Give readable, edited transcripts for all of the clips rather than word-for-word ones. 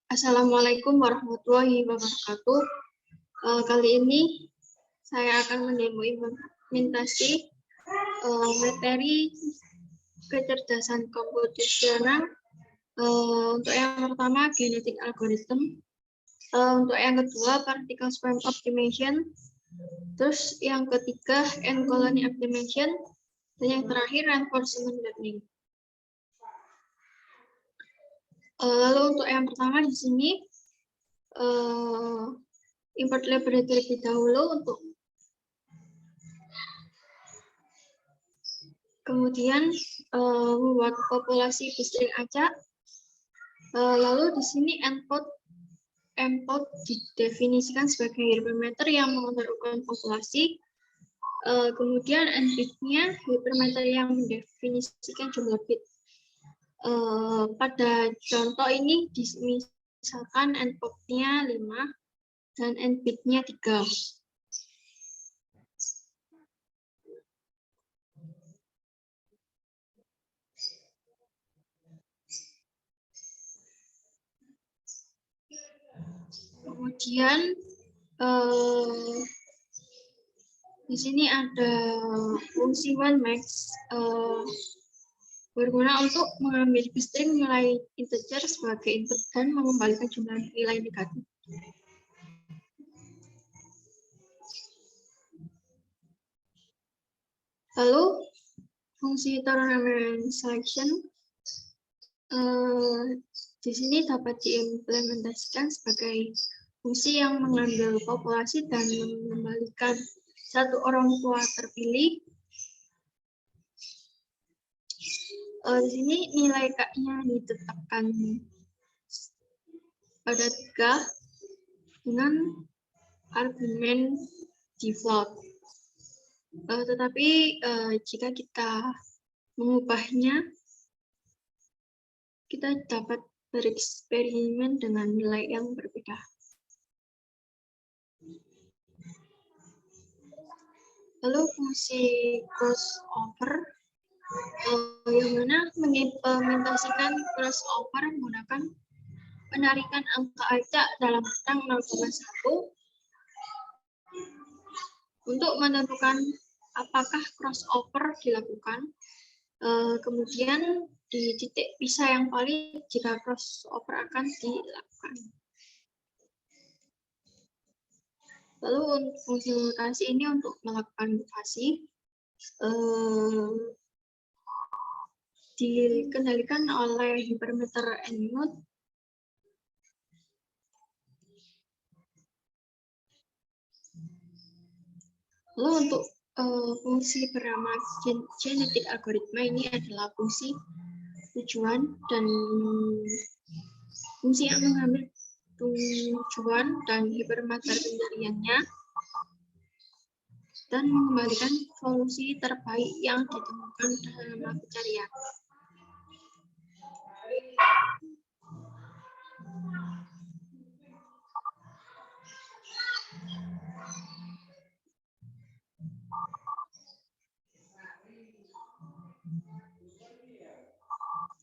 Assalamualaikum warahmatullahi wabarakatuh. Kali ini saya akan mendemo implementasi materi kecerdasan komputasional. Untuk yang pertama, genetic algorithm. Untuk yang kedua, particle swarm optimization. Terus yang ketiga, end colony optimization. Dan yang terakhir, reinforcement learning. Lalu untuk yang pertama di sini import library terlebih dahulu untuk kemudian membuat populasi bestring acak. Lalu di sini endpoint didefinisikan sebagai hypermeter yang mengenalkan populasi. Kemudian endbit-nya hypermeter yang mendefinisikan jumlah bit. Pada contoh ini misalkan endpoint-nya 5 dan endbit-nya 3. Kemudian di sini ada fungsi one-max berguna untuk mengambil string nilai integer sebagai input dan mengembalikan jumlah nilai negatif. Lalu fungsi tournament selection di sini dapat diimplementasikan sebagai fungsi yang mengambil populasi dan mengembalikan satu orang tua terpilih. Di sini nilai K-nya ditetapkan pada 3 dengan argumen default. Tetapi jika kita mengubahnya, kita dapat bereksperimen dengan nilai yang berbeda. Lalu fungsi crossover yang mana mengimplementasikan crossover menggunakan penarikan angka acak dalam rentang 0,1 untuk menentukan apakah crossover dilakukan. Kemudian di titik pisah yang valid jika crossover akan dilakukan. Lalu fungsi mutasi ini untuk melakukan mutasi dikendalikan oleh hypermeter nmod. Lalu untuk fungsi bernama genetic algorithm ini adalah fungsi tujuan dan fungsi yang mengambil tujuan dan hypermeter pencariannya dan mengembalikan solusi terbaik yang ditemukan dalam pencarian.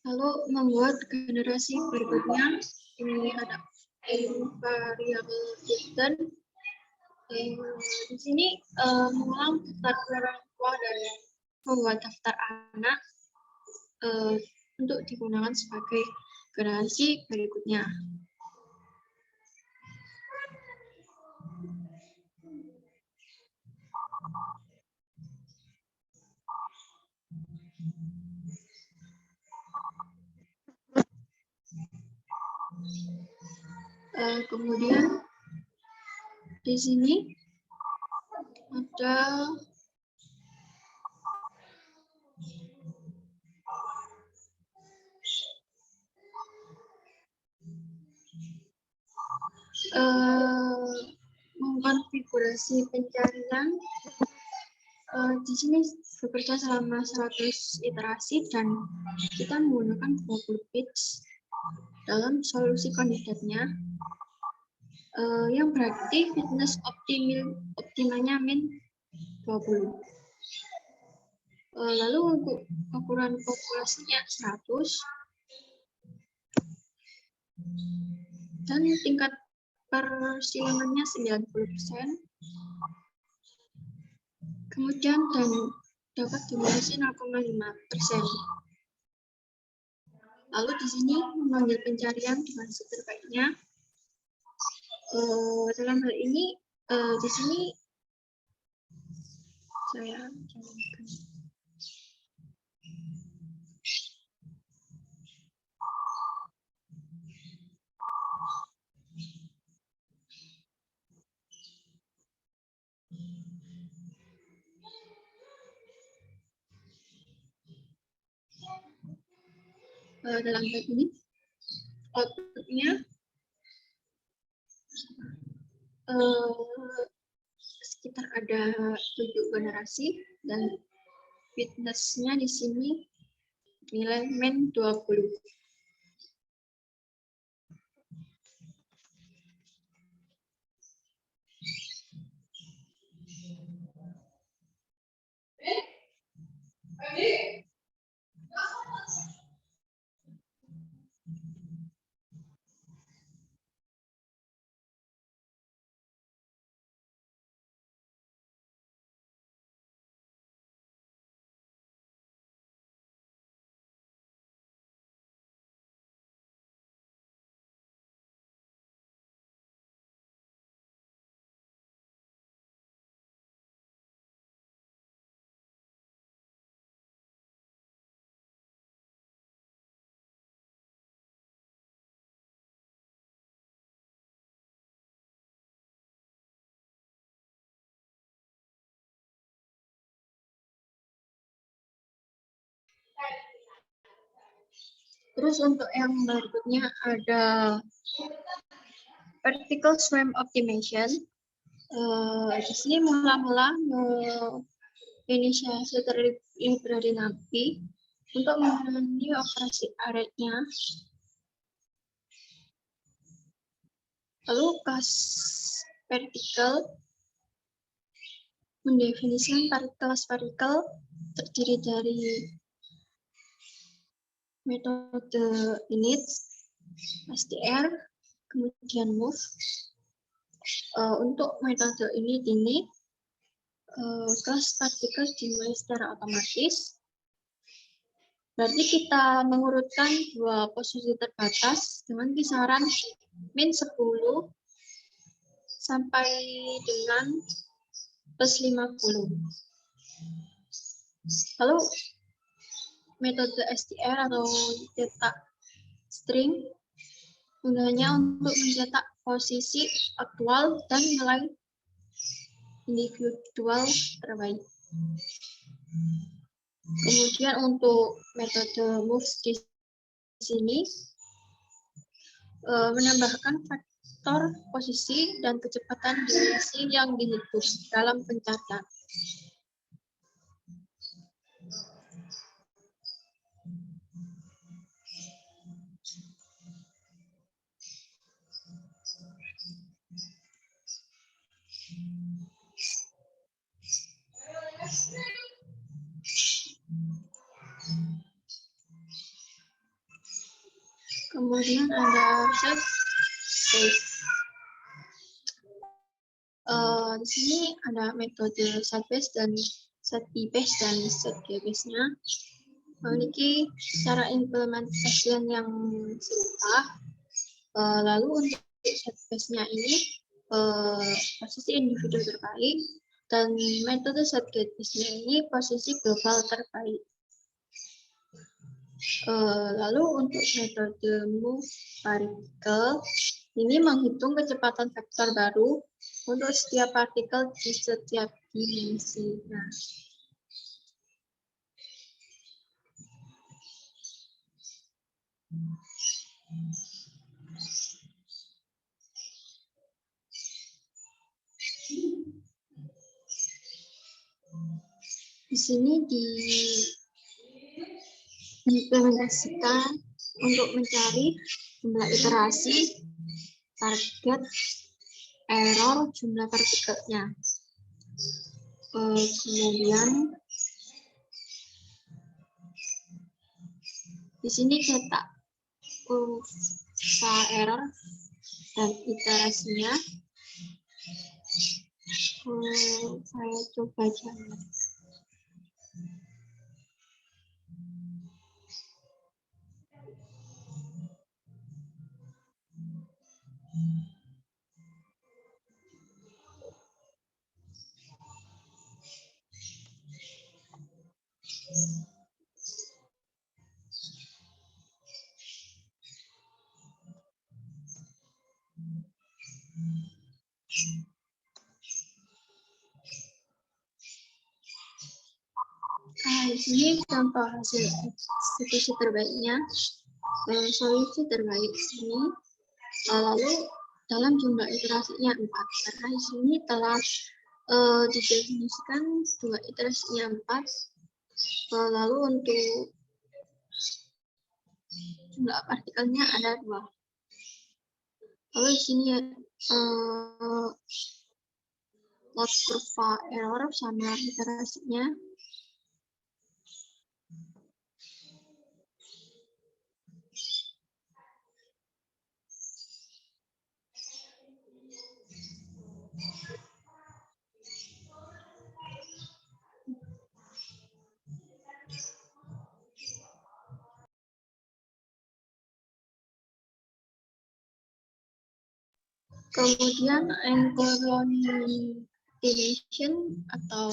Lalu membuat generasi berikutnya, ini ada variabel hidden. Di sini mengulang daftar orang tua dan membuat daftar anak untuk digunakan sebagai generasi berikutnya. Kemudian di sini ada mengkonfigurasi pencarian. Di sini bekerja selama 100 iterasi dan kita menggunakan 20 bits dalam solusi kandidatnya, yang berarti fitness optimalnya min 20. Lalu untuk ukuran populasinya 100 dan tingkat persilangannya 90%. Kemudian dan dapat dimensi 0,5%. Lalu di sini memanggil pencarian dimensi terbaiknya. Dalam hal ini di sini saya cantumkan. Dalam hal ini outputnya sekitar ada 7 generasi dan fitness-nya di sini nilai min 20. Terus untuk yang berikutnya ada vertical swarm optimization. Di sini mula-mula inisiasi terlibrary NumPy untuk memenuhi operasi array-nya. Lalu class vertical mendefinisikan kelas partikel terdiri dari metode init, str, kemudian move. Untuk metode init ini, kelas partikel dimulai secara otomatis. Berarti kita mengurutkan 2 posisi terbatas dengan kisaran min 10 sampai dengan plus 50. Lalu metode str atau cetak string gunanya untuk mencetak posisi aktual dan nilai individual terbaik. Kemudian untuk metode move di sini menambahkan faktor posisi dan kecepatan dimensi yang dihitung dalam pencarian. Kemudian ada set base. Di sini ada metode set base dan set b base dan set g base-nya memiliki cara implementasian yang serupa. Lalu untuk set base-nya ini posisi individu terbaik dan metode set g base-nya ini posisi global terbaik. Lalu untuk metode move particle ini menghitung kecepatan vektor baru untuk setiap partikel di setiap dimensi. Nah, di sini diimplementasikan untuk mencari jumlah iterasi, target, error, jumlah partikelnya. Kemudian Di sini cetak kurva error dan iterasinya. Saya coba jalan. Di sini contoh hasil eksekusi terbaiknya, solusi terbaik sini. Lalu dalam jumlah iterasinya 4, karena di sini telah didefinisikan dua iterasinya 4. Lalu untuk jumlah partikelnya ada 2. Lalu di sini log kurva error sama iterasinya. Kemudian colonization atau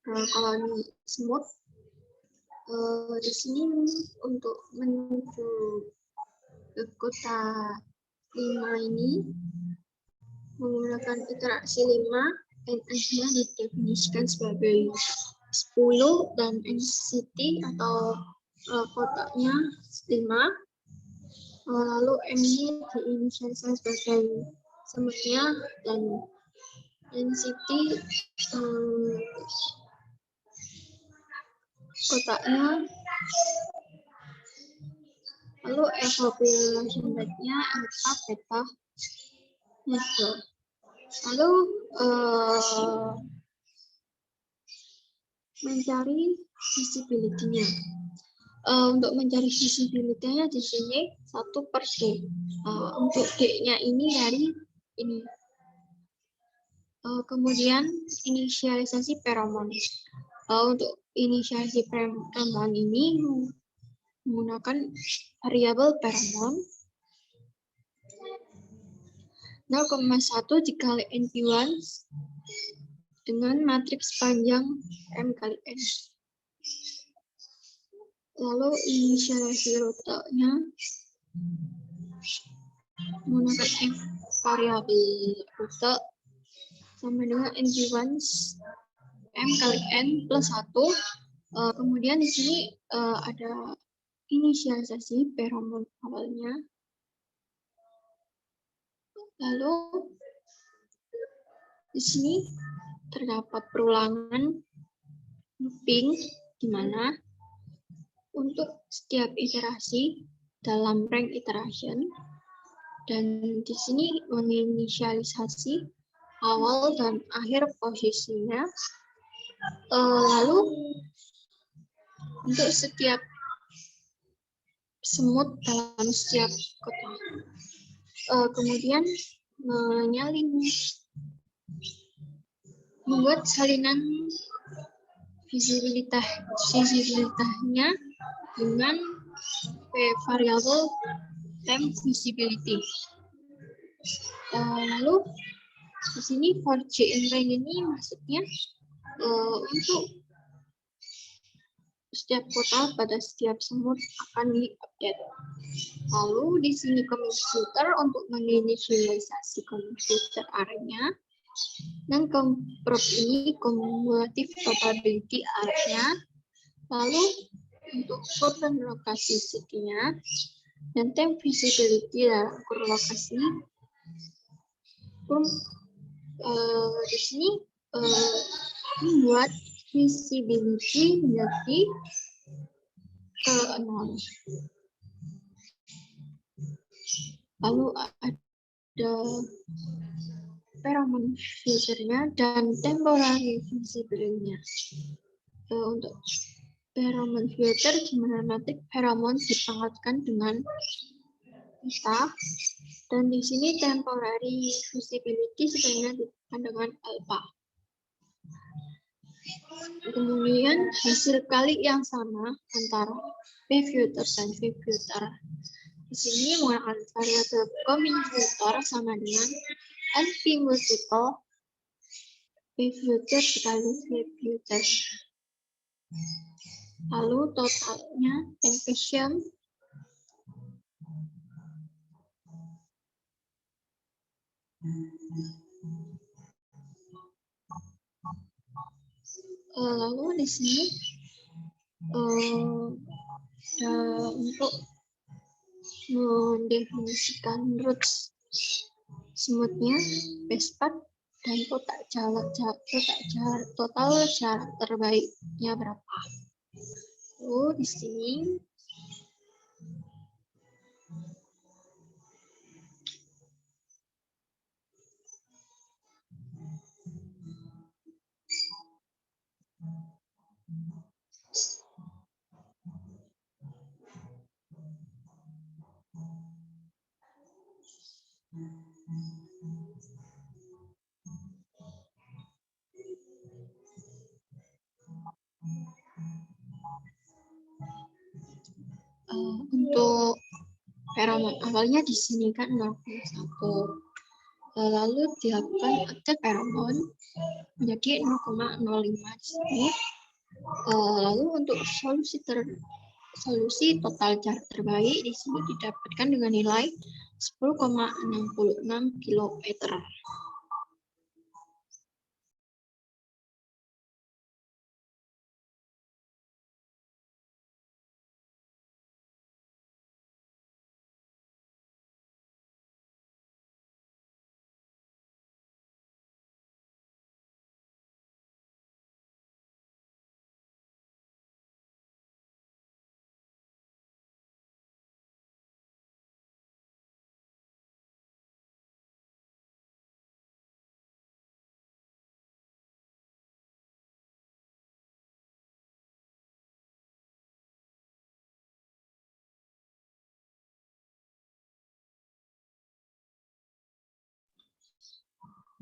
koloni smooth. Di sini untuk menuju ke kota 5 ini menggunakan iterasi 5, NS-nya didefinisikan sebagai 10 dan NCT atau kotaknya 5. Lalu M-nya diinisialisasi sebagai semutnya dan NCT kotaknya. Lalu evaluation rate-nya alpha, beta, gitu. Lalu mencari visibility-nya. Untuk mencari visibility-nya di sini 1/D. Untuk D-nya ini dari ini. Kemudian inisialisasi feromon. Untuk inisialisasi feromon ini menggunakan variabel feromon 0,1 dikali NP1 dengan matriks panjang M kali N. Lalu inisialisasi rutenya menggunakan variabel rute sama dengan NP1 M kali N plus 1. Kemudian di sini ada inisialisasi feromon awalnya. Lalu di sini terdapat perulangan looping di mana untuk setiap iterasi dalam rank iteration, dan di sini menginisialisasi awal dan akhir posisinya. Lalu untuk setiap semut dalam setiap kota, kemudian membuat salinan visibilitasnya dengan variabel temp visibility. Lalu di sini for J in range ini maksudnya untuk setiap kota pada setiap semut akan di-update. Lalu di sini komputer untuk menginisialisasi komputer area-nya, dan prop ini cumulative probability area-nya. Lalu untuk urban lokasi city-nya dan temp visibility dalam ukur lokasi. Di sini membuat visibility menjadi 0. Lalu ada feromon filternya dan temporary visibility-nya. Untuk pheromone filter, di mana nanti pheromone dipangkatkan dengan beta, dan di sini temporary visibility sebenarnya ditekan dengan alpha. Kemudian hasil kali yang sama antara P filter dan V filter. Di sini menggunakan variabel commutator sama dengan NP multiple P filter dikali V filter. Lalu totalnya NP-sum lalu di sini untuk mendefinisikan roots smoothnya best path dan total jarak terbaiknya berapa. Lalu di sini untuk pheromone awalnya di sini kan 0,1. Lalu dilakukan active pheromone menjadi 0,05 di sini. Lalu untuk solusi total jarak terbaik di sini didapatkan dengan nilai 10,66 km.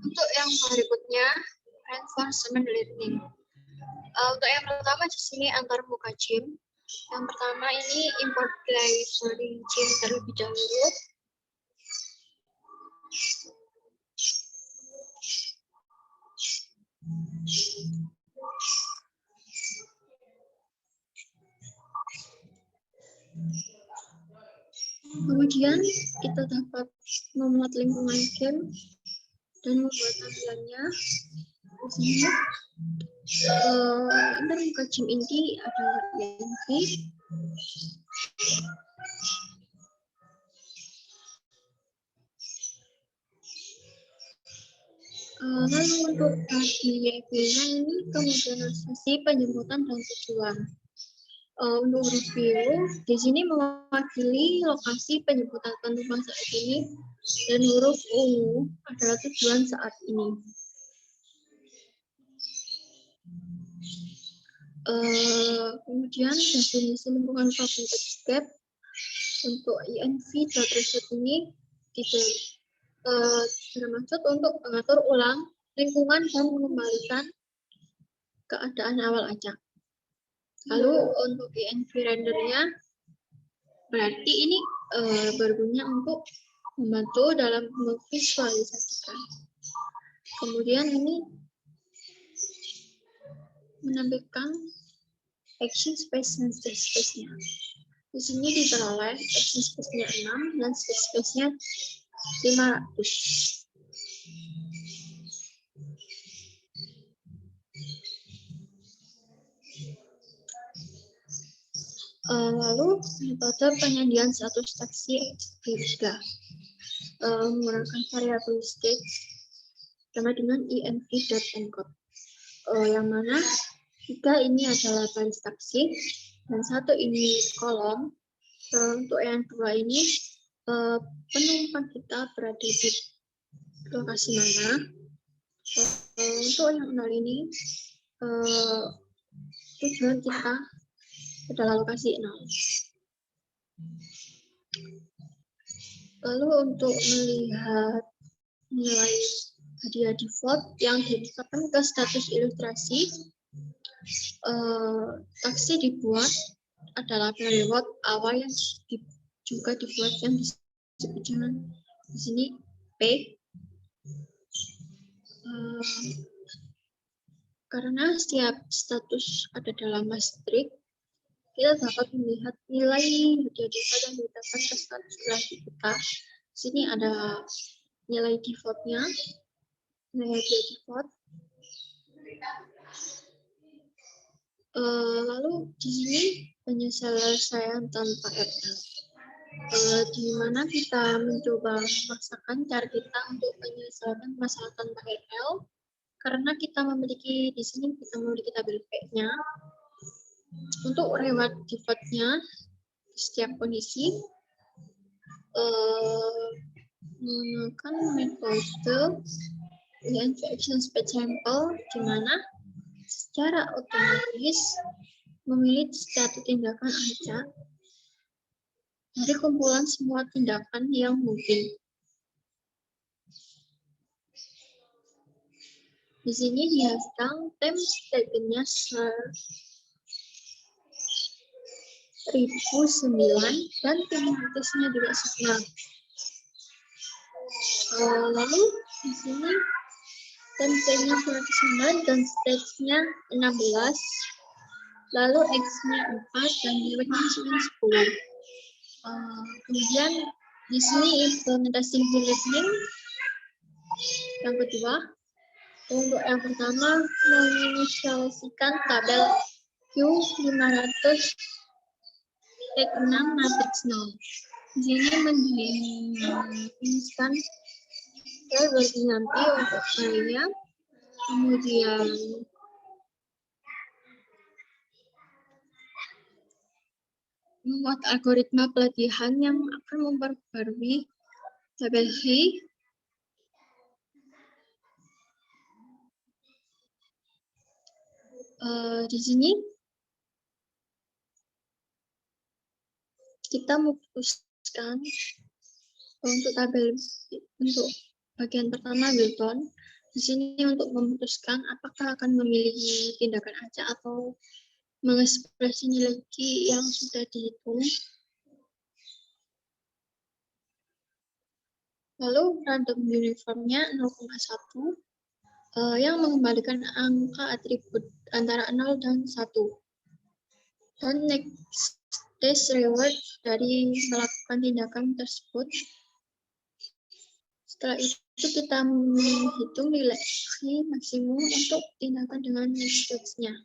Untuk yang berikutnya, reinforcement learning. Untuk yang pertama di sini antar muka gym. Yang pertama ini import glycerin gym terlebih dahulu. Kemudian kita dapat memuat lingkungan game dan membuat tampilannya. Di sini antar muka gym inti adalah INV. Lalu untuk INV-nya ini kemudian sesi penjemputan dan tujuan. Untuk review, di sini mewakili lokasi penjemputan penumpang saat ini dan huruf U adalah tujuan saat ini. Kemudian definisi lingkungan cognitive gap untuk INV.result ini bermaksud untuk mengatur ulang lingkungan dan mengembalikan keadaan awal acak. Lalu untuk INV rendernya berarti ini berguna untuk membantu dalam memvisualisasikan. Kemudian ini menampilkan action space dan state space-nya. Di sini diperoleh action space-nya 6 dan state space-nya 500. Lalu metode penyandian satu staksi juga menggunakan variabel state sama dengan inv.encode. Yang mana jika ini adalah baris taksi dan satu ini kolom. Untuk yang dua ini penumpang kita berada di lokasi mana. Untuk yang 0 ini tujuan kita adalah lokasi 0. Lalu untuk melihat nilai hadiah default yang ditetapkan ke status ilustrasi, taksi dibuat adalah reward awal yang juga dibuat yang disebut dengan di sini P. Karena setiap status ada dalam matrix, kita dapat melihat nilai hadiah default yang ditetapkan ke status ilustrasi kita. Di sini ada nilai defaultnya, nilai hadiah default. Lalu di sini penyelesaian tanpa RL, di mana kita mencoba memaksakan cara kita untuk menyelesaikan masalah tanpa RL, karena kita memiliki di sini kita memiliki tabel P-nya. Untuk reward default-nya di setiap kondisi menggunakan metode injection speed sample, di mana secara otomatis memilih satu tindakan aja dari kumpulan semua tindakan yang mungkin. Di sini dihasilkan time statement-nya 1009 dan penaltisnya juga 9. Lalu di sini template-nya 109 dan stage-nya 16. Lalu X-nya 4 dan Y-nya 10. Kemudian di sini implementasi learning yang kedua. Untuk yang pertama, menginisialisikan tabel Q500 X6 matrix 0. Di sini mendefinisikan berarti nanti untuk saya, kemudian membuat algoritma pelatihan yang akan memperbarui tabel Hi. Di sini kita memutuskan untuk tabel untuk bagian pertama Wilton. Di sini untuk memutuskan apakah akan memilih tindakan acak atau mengekspresi nilai Q yang sudah dihitung. Lalu random uniformnya 0,1 yang mengembalikan angka atribut antara 0 dan 1. Dan next test reward dari melakukan tindakan tersebut. Setelah itu kita menghitung nilai maksimum untuk tindakan dengan next test-nya.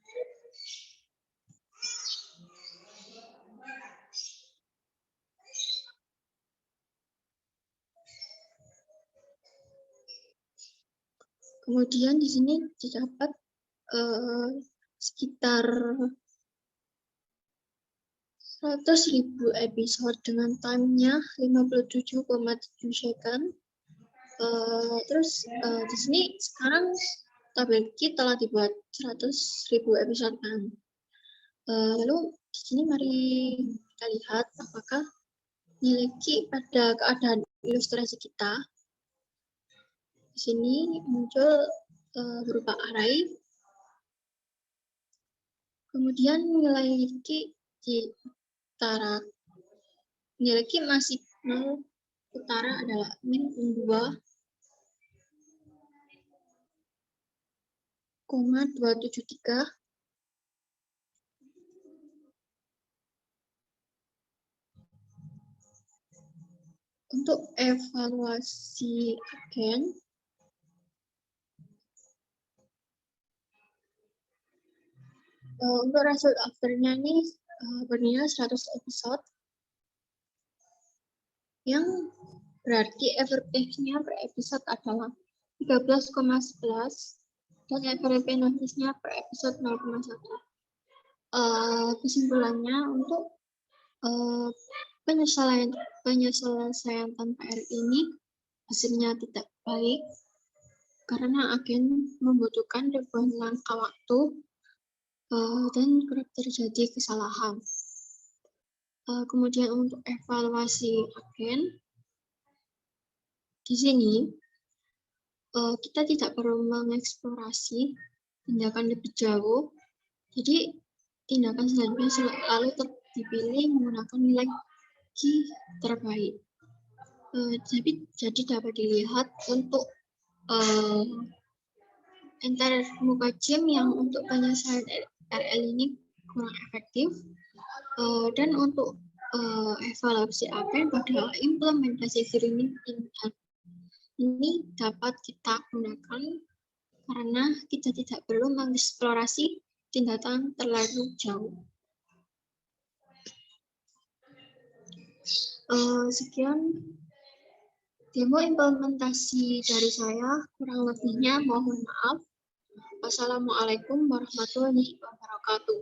Kemudian di sini didapat sekitar 100.000 episode dengan time-nya 57,7 second. Terus di sini sekarang tabel Q telah dibuat 100.000 episode kan. Lalu di sini mari kita lihat apakah nilai Q pada keadaan ilustrasi kita. Di sini muncul berupa array. Kemudian nilai Q di utara, nilai Q masih 0, utara adalah min 2,273. Untuk evaluasi agen, untuk result afternya ini bernilai 100 episode, yang berarti FRP-nya per episode adalah 13,11 dan FRP notice-nya per episode 0,1. Kesimpulannya untuk penyelesaian tanpa R ini hasilnya tidak baik karena agen membutuhkan ribuan langkah waktu dan kerap terjadi kesalahan. Kemudian untuk evaluasi agen, di sini kita tidak perlu mengeksplorasi tindakan lebih jauh. Jadi tindakan selanjutnya selalu dipilih menggunakan nilai Q terbaik. Jadi dapat dilihat untuk antarmuka gym yang untuk penyelesaian RL ini kurang efektif, dan untuk evaluasi agen pada implementasi screening ini dapat kita gunakan karena kita tidak perlu mengeksplorasi tindakan terlalu jauh. Sekian demo implementasi dari saya, kurang lebihnya mohon maaf. Wassalamualaikum warahmatullahi wabarakatuh.